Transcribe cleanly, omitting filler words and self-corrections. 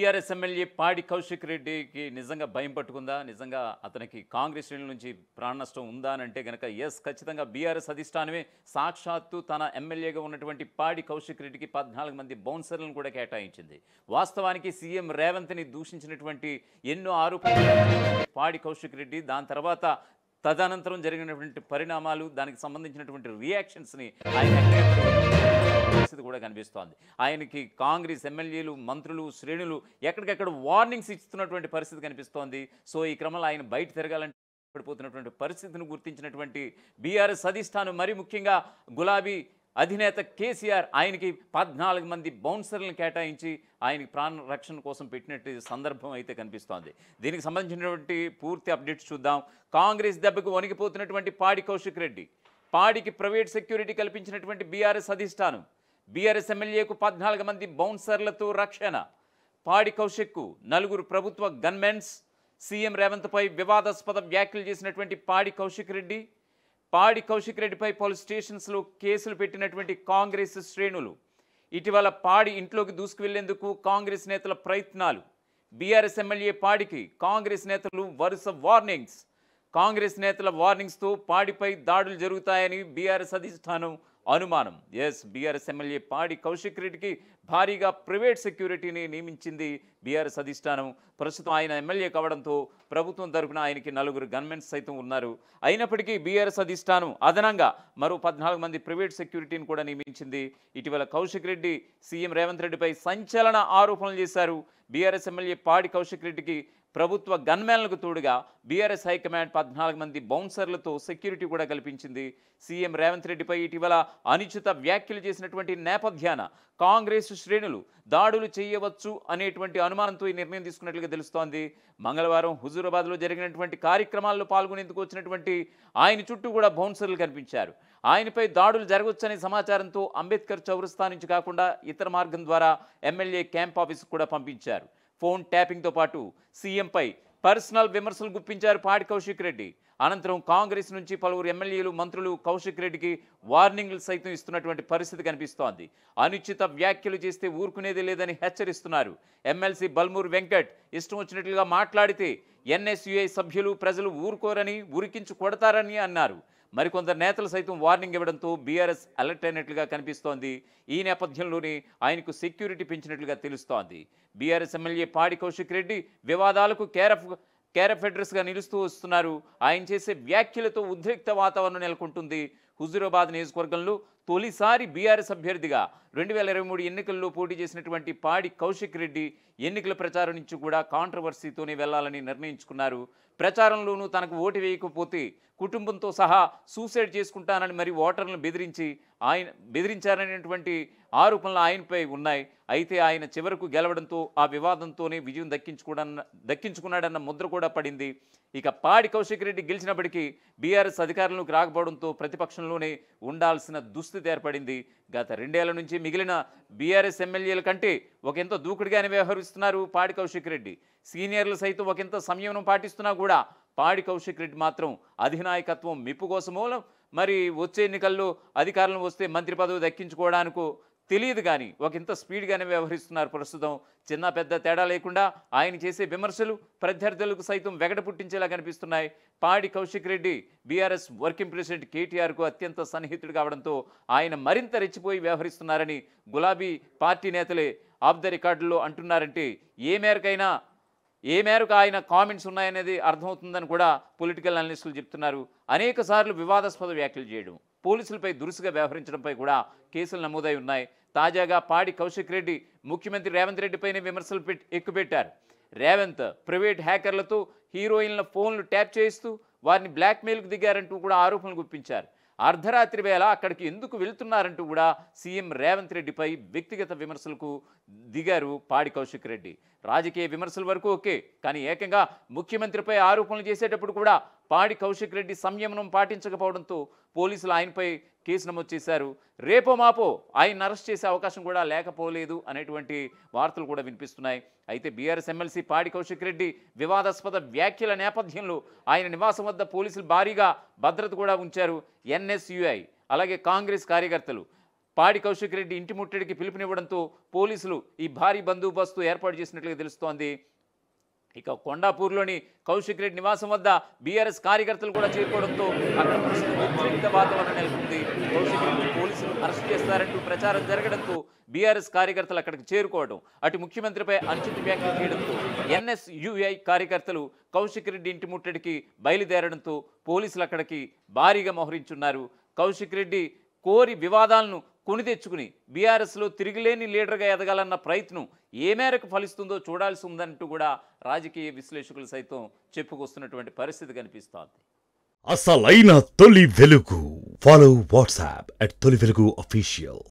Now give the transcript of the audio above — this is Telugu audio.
బీఆర్ఎస్ ఎమ్మెల్యే పాడి కౌశిక్ రెడ్డికి నిజంగా భయం పట్టుకుందా? నిజంగా అతనికి కాంగ్రెస్ శ్రేణుల నుంచి ప్రాణ నష్టం ఉందా అని అంటే గనక ఎస్, ఖచ్చితంగా బీఆర్ఎస్ అధిష్టానమే సాక్షాత్తు తన ఎమ్మెల్యేగా ఉన్నటువంటి పాడి కౌశిక్ రెడ్డికి 14 మంది బౌన్సర్లను కూడా కేటాయించింది. వాస్తవానికి సీఎం రేవంత్ని దూషించినటువంటి ఎన్నో ఆరోపణలు పాడి కౌశిక్ రెడ్డి, దాని తర్వాత తదనంతరం జరిగినటువంటి పరిణామాలు, దానికి సంబంధించినటువంటి రియాక్షన్స్ని ఆయన పరిస్థితి కూడా కనిపిస్తోంది. ఆయనకి కాంగ్రెస్ ఎమ్మెల్యేలు, మంత్రులు, శ్రేణులు ఎక్కడికెక్కడ వార్నింగ్స్ ఇస్తున్నటువంటి పరిస్థితి కనిపిస్తోంది. సో ఈ క్రమంలో ఆయన బయట తిరగాలంటే పడిపోతున్నటువంటి పరిస్థితిని గుర్తించినటువంటి బీఆర్ఎస్ అధిష్టానం, మరి ముఖ్యంగా గులాబీ అధినేత కేసీఆర్ ఆయనకి 14 మంది బౌన్సర్లను కేటాయించి ఆయనకి ప్రాణ రక్షణ కోసం పెట్టినట్టు సందర్భం అయితే కనిపిస్తోంది. దీనికి సంబంధించినటువంటి పూర్తి అప్డేట్స్ చూద్దాం. కాంగ్రెస్ దెబ్బకు వణికిపోతున్నటువంటి పాడి కౌశిక్ రెడ్డి, పాడికి ప్రైవేట్ సెక్యూరిటీ కల్పించినటువంటి బీఆర్ఎస్ అధిష్టానం, బీఆర్ఎస్ ఎమ్మెల్యేకు 14 మంది బౌన్సర్లతో రక్షణ, పాడి కౌశిక్కు 4 ప్రభుత్వ గన్మెన్స్, సీఎం రేవంత్పై వివాదాస్పద వ్యాఖ్యలు చేసినటువంటి పాడి కౌశిక్ రెడ్డి, పాడి కౌశిక్ రెడ్డిపై పలు స్టేషన్స్లో కేసులు పెట్టినటువంటి కాంగ్రెస్ శ్రేణులు, ఇటీవల పాడి ఇంట్లోకి దూసుకువెళ్లేందుకు కాంగ్రెస్ నేతల ప్రయత్నాలు, బీఆర్ఎస్ ఎమ్మెల్యే పాడికి కాంగ్రెస్ నేతలు వరుస వార్నింగ్స్, కాంగ్రెస్ నేతల వార్నింగ్స్తో పాడిపై దాడులు జరుగుతాయని బీఆర్ఎస్ అధిష్టానం అనుమానం. ఎస్, బీఆర్ఎస్ ఎమ్మెల్యే పాడి కౌశిక్ రెడ్డికి భారీగా ప్రైవేట్ సెక్యూరిటీని నియమించింది బీఆర్ఎస్ అధిష్టానం. ప్రస్తుతం ఆయన ఎమ్మెల్యే కావడంతో ప్రభుత్వం తరఫున ఆయనకి 4 గన్మెన్స్ సైతం ఉన్నారు. అయినప్పటికీ బీఆర్ఎస్ అధిష్టానం అదనంగా మరో 14 మంది ప్రైవేట్ సెక్యూరిటీని కూడా నియమించింది. ఇటీవల కౌశిక్ రెడ్డి సీఎం రేవంత్ రెడ్డిపై సంచలన ఆరోపణలు చేశారు. బీఆర్ఎస్ ఎమ్మెల్యే పాడి కౌశిక్ రెడ్డికి ప్రభుత్వ గన్మెన్లకు తోడుగా బీఆర్ఎస్ హైకమాండ్ 14 మంది బౌన్సర్లతో సెక్యూరిటీ కూడా కల్పించింది. సీఎం రేవంత్ రెడ్డిపై ఇటీవల అనుచిత వ్యాఖ్యలు చేసినటువంటి నేపథ్యాన కాంగ్రెస్ శ్రేణులు దాడులు చేయవచ్చు అనేటువంటి అనుమానంతో ఈ నిర్ణయం తీసుకున్నట్లుగా తెలుస్తోంది. మంగళవారం హుజూరాబాద్లో జరిగినటువంటి కార్యక్రమాల్లో పాల్గొనేందుకు వచ్చినటువంటి ఆయన చుట్టూ కూడా బౌన్సర్లు కనిపించారు. ఆయనపై దాడులు జరగవచ్చనే సమాచారంతో అంబేద్కర్ చౌరస్తా నుంచి కాకుండా ఇతర మార్గం ద్వారా ఎమ్మెల్యే క్యాంప్ ఆఫీస్కు కూడా పంపించారు. ఫోన్ ట్యాపింగ్తో పాటు సీఎంపై పర్సనల్ విమర్శలు గుప్పించారు పాడి కౌశిక్ రెడ్డి. అనంతరం కాంగ్రెస్ నుంచి పలువురు ఎమ్మెల్యేలు, మంత్రులు కౌశిక్ రెడ్డికి వార్నింగ్లు సైతం ఇస్తున్నటువంటి పరిస్థితి కనిపిస్తోంది. అనుచిత వ్యాఖ్యలు చేస్తే ఊరుకునేది లేదని హెచ్చరిస్తున్నారు. ఎమ్మెల్సీ బల్మూర్ వెంకట్ ఇష్టం వచ్చినట్లుగా మాట్లాడితే ఎన్ఎస్యుఐ సభ్యులు, ప్రజలు ఊరుకోరని, ఉరికించు కొడతారని అన్నారు. మరికొందరు నేతలు సైతం వార్నింగ్ ఇవ్వడంతో బీఆర్ఎస్ అలర్ట్ అయినట్లుగా కనిపిస్తోంది. ఈ నేపథ్యంలోనే ఆయనకు సెక్యూరిటీ పెంచినట్లుగా తెలుస్తోంది. బీఆర్ఎస్ ఎమ్మెల్యే పాడి కౌశిక్ రెడ్డి వివాదాలకు కేరఫ్ అడ్రస్గా నిలుస్తూ వస్తున్నారు. ఆయన చేసే వ్యాఖ్యలతో ఉద్రిక్త వాతావరణం నెలకొంటుంది. హుజూరాబాద్ నియోజకవర్గంలో తొలిసారి బీఆర్ఎస్ అభ్యర్థిగా 2023 ఎన్నికల్లో పోటీ చేసినటువంటి పాడి కౌశిక్ రెడ్డి ఎన్నికల ప్రచారం నుంచి కూడా కాంట్రవర్సీతోనే వెళ్లాలని నిర్ణయించుకున్నారు. ప్రచారంలోనూ తనకు ఓటు వేయకపోతే కుటుంబంతో సహా సూసైడ్ చేసుకుంటానని మరి ఓటర్లను బెదిరించారనేటువంటి ఆరోపణలు ఆయనపై ఉన్నాయి. అయితే ఆయన చివరకు గెలవడంతో ఆ వివాదంతోనే విజయం దక్కించుకున్నాడన్న ముద్ర కూడా పడింది. ఇక పాడి కౌశిక్ రెడ్డి గెలిచినప్పటికీ బీఆర్ఎస్ అధికారంలోకి రాకపోవడంతో ప్రతిపక్షంలోనే ఉండాల్సిన దుస్థితి ఏర్పడింది. గత 2 ఏళ్ల నుంచి మిగిలిన బీఆర్ఎస్ ఎమ్మెల్యేల కంటే ఒకంత దూకుడుగానే వ్యవహరిస్తున్నారు పాడి కౌశిక్ రెడ్డి. సీనియర్లు సైతం ఒకంత సంయమనం పాటిస్తున్నా కూడా పాడి కౌశిక్ రెడ్డి మాత్రం అధినాయకత్వం మెప్పు కోసమో, మరి వచ్చే ఎన్నికల్లో అధికారంలో వస్తే మంత్రి పదవి దక్కించుకోవడానికో తెలియదు కానీ ఒకంత స్పీడ్గానే వ్యవహరిస్తున్నారు. ప్రస్తుతం చిన్న పెద్ద తేడా లేకుండా ఆయన చేసే విమర్శలు ప్రత్యర్థులకు సైతం వెగట పుట్టించేలా కనిపిస్తున్నాయి. Padi Kaushik Reddy BRS working president కేటీఆర్కు అత్యంత సన్నిహితుడు కావడంతో ఆయన మరింత రెచ్చిపోయి వ్యవహరిస్తున్నారని గులాబీ పార్టీ నేతలే ఆఫ్ ద రికార్డులో అంటున్నారంటే ఏ మేరకు ఆయన కామెంట్స్ ఉన్నాయనేది అర్థమవుతుందని కూడా పొలిటికల్ అనలిస్టులు చెప్తున్నారు. అనేక సార్లు వివాదాస్పద వ్యాఖ్యలు చేయడం, పోలీసులపై దురుసుగా వ్యవహరించడంపై కూడా కేసులు నమోదై ఉన్నాయి. తాజాగా పాడి కౌశిక్ రెడ్డి ముఖ్యమంత్రి రేవంత్ రెడ్డిపైనే విమర్శలు ఎక్కుపెట్టారు. రేవంత్ ప్రైవేట్ హ్యాకర్లతో హీరోయిన్ల ఫోన్లు ట్యాప్ చేయిస్తూ వారిని బ్లాక్మెయిల్కు దిగారంటూ కూడా ఆరోపణలు గుప్పించారు. అర్ధరాత్రి వేళ అక్కడికి ఎందుకు వెళ్తున్నారంటూ కూడా సీఎం రేవంత్ రెడ్డిపై వ్యక్తిగత విమర్శలకు దిగారు పాడి కౌశిక్ రెడ్డి. రాజకీయ విమర్శల వరకు ఓకే, కానీ ఏకంగా ముఖ్యమంత్రిపై ఆరోపణలు చేసేటప్పుడు కూడా పాడి కౌశిక్ రెడ్డి సంయమనం పాటించకపోవడంతో పోలీసులు ఆయనపై కేసు నమోదు చేశారు. రేపో మాపో ఆయన అరెస్ట్ చేసే అవకాశం కూడా లేకపోలేదు అనేటువంటి వార్తలు కూడా వినిపిస్తున్నాయి. అయితే బీఆర్ఎస్ ఎమ్మెల్సీ పాడి కౌశిక్ రెడ్డి వివాదాస్పద వ్యాఖ్యల నేపథ్యంలో ఆయన నివాసం వద్ద పోలీసులు భారీగా భద్రత కూడా ఉంచారు. ఎన్ఎస్యుఐ అలాగే కాంగ్రెస్ కార్యకర్తలు పాడి కౌశిక్ రెడ్డి ఇంటి ముట్టడికి పిలుపునివ్వడంతో పోలీసులు ఈ భారీ బందోబస్తు ఏర్పాటు చేసినట్లుగా తెలుస్తోంది. ఇక కొండాపూర్లోని కౌశిక్ రెడ్డి నివాసం వద్ద బీఆర్ఎస్ కార్యకర్తలు కూడా చేరుకోవడంతో అక్కడ ప్రస్తుతం ఉద్రిక్త వాతావరణం నెలకొంది. కౌశిక్ రెడ్డి పోలీసులు అరెస్ట్ చేస్తారంటూ ప్రచారం జరగడంతో బీఆర్ఎస్ కార్యకర్తలు అక్కడికి చేరుకోవడం, అటు ముఖ్యమంత్రిపై అనుచిత వ్యాఖ్యలు చేయడంతో ఎన్ఎస్యుఐ కార్యకర్తలు కౌశిక్ రెడ్డి ఇంటి ముట్టడికి బయలుదేరడంతో పోలీసులు అక్కడికి భారీగా మోహరించున్నారు. కౌశిక్ రెడ్డి కోరి వివాదాలను కొని తెచ్చుకుని బీఆర్ఎస్లో తిరిగిలేని లీడర్గా ఎదగాలన్న ప్రయత్నం ఏ మేరకు ఫలిస్తుందో చూడాల్సి ఉందంటూ కూడా రాజకీయ విశ్లేషకులు సైతం చెప్పుకొస్తున్నటువంటి పరిస్థితి కనిపిస్తోంది. అసలైన తొలి వెలుగు. ఫాలో వాట్సాప్ @తొలి వెలుగు official.